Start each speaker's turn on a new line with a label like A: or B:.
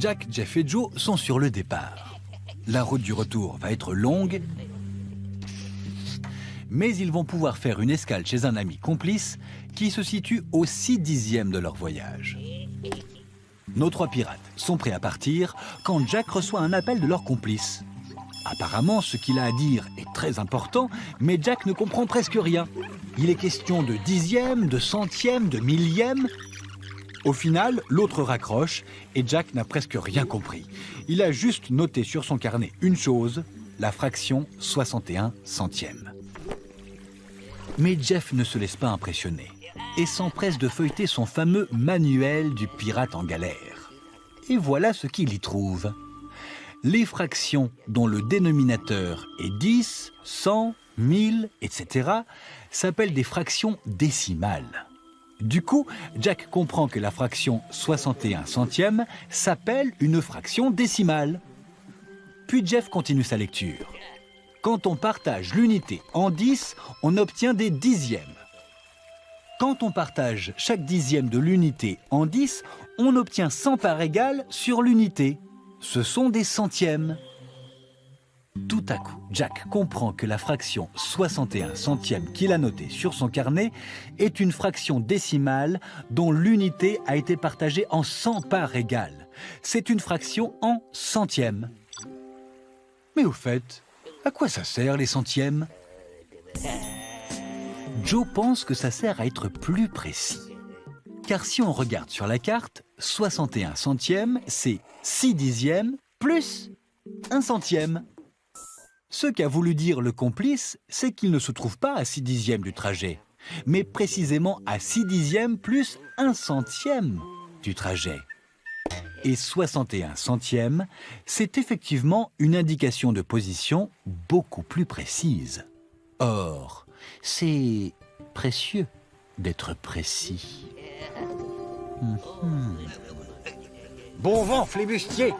A: Jack, Jeff et Joe sont sur le départ. La route du retour va être longue, mais ils vont pouvoir faire une escale chez un ami complice qui se situe au 6/10 de leur voyage. Nos 3 pirates sont prêts à partir quand Jack reçoit un appel de leur complice. Apparemment, ce qu'il a à dire est très important, mais Jack ne comprend presque rien. Il est question de dixième, de centième, de millième. Au final, l'autre raccroche et Jack n'a presque rien compris. Il a juste noté sur son carnet une chose, la fraction 61 centièmes. Mais Jeff ne se laisse pas impressionner et s'empresse de feuilleter son fameux manuel du pirate en galère. Et voilà ce qu'il y trouve. Les fractions dont le dénominateur est 10, 100, 1000, etc. s'appellent des fractions décimales. Du coup, Jack comprend que la fraction 61 centièmes s'appelle une fraction décimale. Puis Jeff continue sa lecture. Quand on partage l'unité en 10, on obtient des dixièmes. Quand on partage chaque dixième de l'unité en 10, on obtient 100 parts égales sur l'unité. Ce sont des centièmes. Tout à coup, Jack comprend que la fraction 61 centièmes qu'il a notée sur son carnet est une fraction décimale dont l'unité a été partagée en 100 parts égales. C'est une fraction en centièmes. Mais au fait, à quoi ça sert les centièmes ? Joe pense que ça sert à être plus précis. Car si on regarde sur la carte, 61 centièmes, c'est 6/10 plus 1 centième. Ce qu'a voulu dire le complice, c'est qu'il ne se trouve pas à 6/10 du trajet, mais précisément à 6/10 plus 1 centième du trajet. Et 61 centièmes, c'est effectivement une indication de position beaucoup plus précise. Or, c'est précieux d'être précis.
B: Bon vent, flibustier.